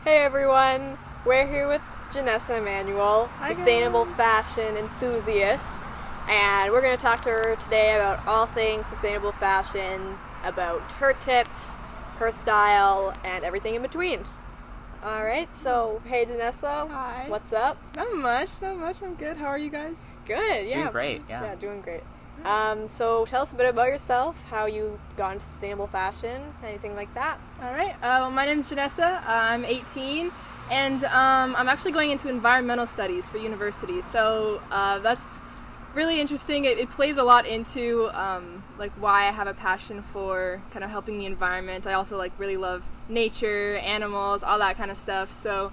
Hey everyone, we're here with Jenessa Emmanuel, sustainable fashion enthusiast, and we're going to talk to her today about all things sustainable fashion, about her tips, her style, and everything in between. Alright, so hey Jenessa, hi. What's up? Not much, I'm good. How are you guys? Good, yeah. Doing great, yeah. Yeah, doing great. So tell us a bit about yourself, how you got into sustainable fashion, anything like that. Alright, my name's Jenessa, I'm 18, and I'm actually going into environmental studies for university, so that's really interesting. It plays a lot into like why I have a passion for kind of helping the environment. I also really love nature, animals, all that kind of stuff, so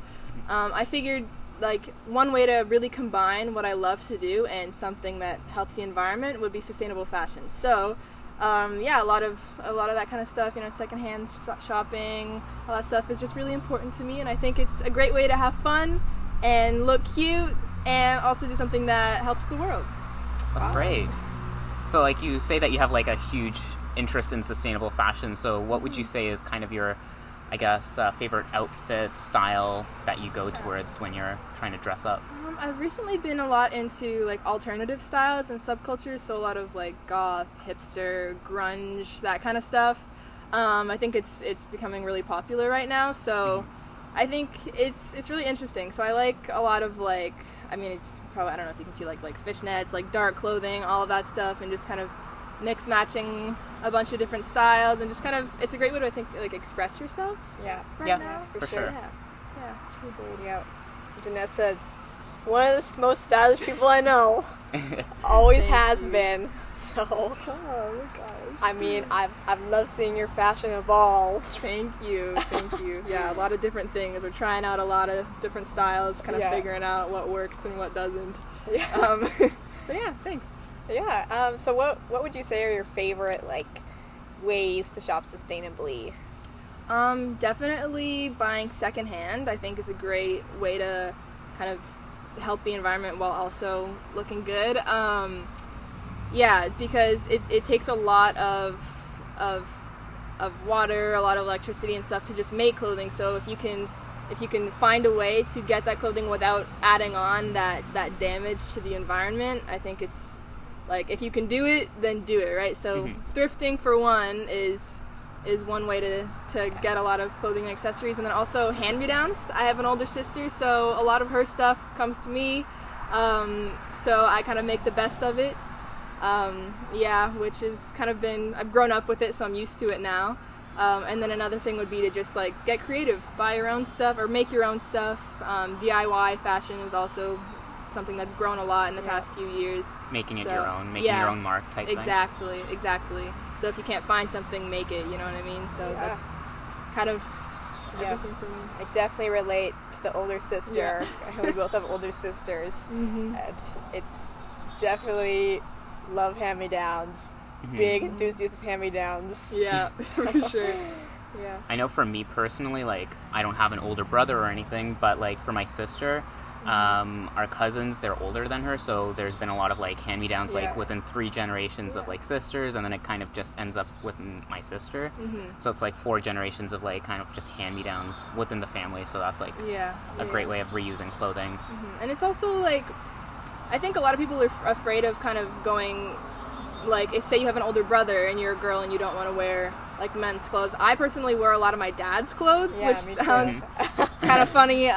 I figured like one way to really combine what I love to do and something that helps the environment would be sustainable fashion. So yeah, a lot of that kind of stuff, secondhand shopping, all that stuff is just really important to me, and I think it's a great way to have fun and look cute and also do something that helps the world. That's great. So you say that you have a huge interest in sustainable fashion, so what would you say is kind of your favorite outfit style that you go towards when you're trying to dress up? I've recently been a lot into alternative styles and subcultures, so a lot of goth, hipster, grunge, that kind of stuff. I think it's becoming really popular right now, so I think it's really interesting. So I like a lot of it's probably, I don't know if you can see fishnets, dark clothing, all of that stuff, and just kind of mix matching a bunch of different styles, and just kind of, it's a great way to, I think, express yourself. Yeah. Right now. For sure. Yeah, it's really bold. Yeah. Jenessa is one of the most stylish people I know. Always has been. So, oh my gosh. I mean, I've loved seeing your fashion evolve. Thank you. Yeah, a lot of different things. We're trying out a lot of different styles, kind of figuring out what works and what doesn't. Yeah. But yeah, thanks. Yeah. So what would you say are your favorite ways to shop sustainably? Definitely buying secondhand, I think, is a great way to kind of help the environment while also looking good. Yeah, because it takes a lot of water, a lot of electricity and stuff to just make clothing. So if you can find a way to get that clothing without adding on that damage to the environment, I think it's if you can do it, then do it, right? So thrifting, for one, is one way to get a lot of clothing and accessories, and then also hand-me-downs. I have an older sister, so a lot of her stuff comes to me, so I kind of make the best of it. Which has kind of been, I've grown up with it, so I'm used to it now. And then another thing would be to just get creative, buy your own stuff or make your own stuff. DIY fashion is also something that's grown a lot in the past few years. Making it your own, your own mark type thing. Exactly. So if you can't find something, make it, you know what I mean? So that's kind of everything for me. I definitely relate to the older sister. Yeah. We both have older sisters. And it's definitely love hand-me-downs. Big enthusiast of hand-me-downs. Yeah, for sure. Yeah. I know for me personally, I don't have an older brother or anything, but for my sister, our cousins, they're older than her, so there's been a lot of hand-me-downs within 3 generations of sisters, and then it kind of just ends up within my sister. So it's 4 generations of kind of just hand-me-downs within the family, so that's a great way of reusing clothing. And it's also I think a lot of people are afraid of kind of going, if say you have an older brother and you're a girl and you don't want to wear men's clothes. I personally wear a lot of my dad's clothes, which sounds kind of funny,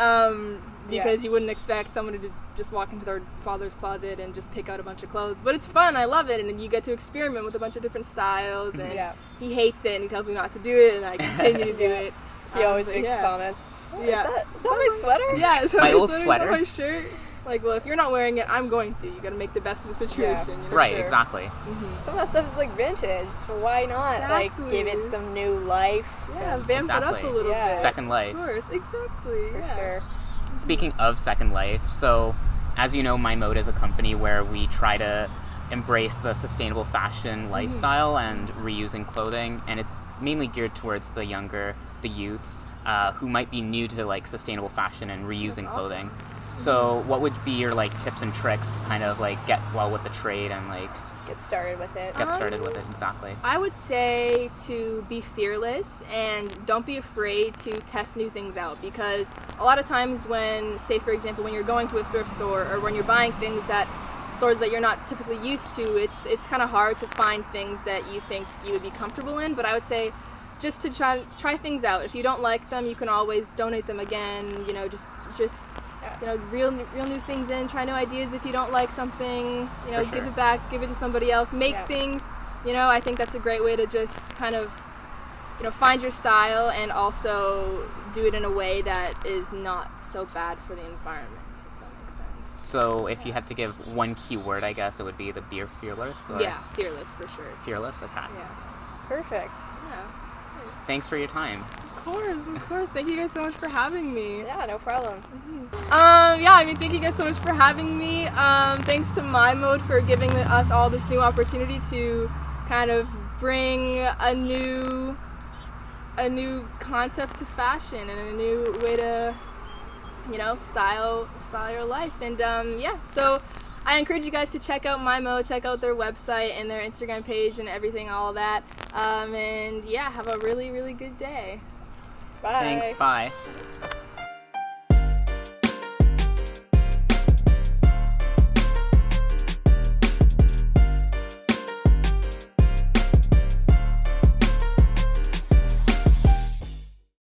because you wouldn't expect someone to just walk into their father's closet and just pick out a bunch of clothes. But it's fun, I love it, and you get to experiment with a bunch of different styles, and he hates it and he tells me not to do it, and I continue to do it. He always makes comments. Is that my sweater? Yeah, it's my old sweater. My shirt. Well, if you're not wearing it, I'm going to. You got to make the best of the situation. Yeah. You know? Right, exactly. Some of that stuff is vintage, so why not give it some new life? Yeah, vamp it up a little bit. Second life. Of course, exactly. For sure. Speaking of Second Life, so as you know, My Mode is a company where we try to embrace the sustainable fashion lifestyle and reusing clothing, and it's mainly geared towards the youth, who might be new to sustainable fashion and reusing clothing. So what would be your tips and tricks to kind of get well with the trade and get started with it? Get started with it, exactly. I would say to be fearless and don't be afraid to test new things out, because a lot of times when, say for example, when you're going to a thrift store or when you're buying things at stores that you're not typically used to, it's kind of hard to find things that you think you would be comfortable in. But I would say just to try things out. If you don't like them, you can always donate them again. You know, just you know, real new things in. Try new ideas. If you don't like something, you know, give it back, give it to somebody else. Make things. You know, I think that's a great way to just kind of, you know, find your style and also do it in a way that is not so bad for the environment. If that makes sense. So if you had to give one key word, I guess it would be the beer fearless. Or? Yeah, fearless for sure. Fearless. Okay. Yeah. Perfect. Yeah. Thanks for your time. Of course. Thank you guys so much for having me. Yeah, no problem. Thank you guys so much for having me. Thanks to My Mode for giving us all this new opportunity to kind of bring a new concept to fashion and a new way to, you know, style your life. And so I encourage you guys to check out My Mode, check out their website and their Instagram page and everything, all that. Have a really, really good day. Bye. Thanks. Bye.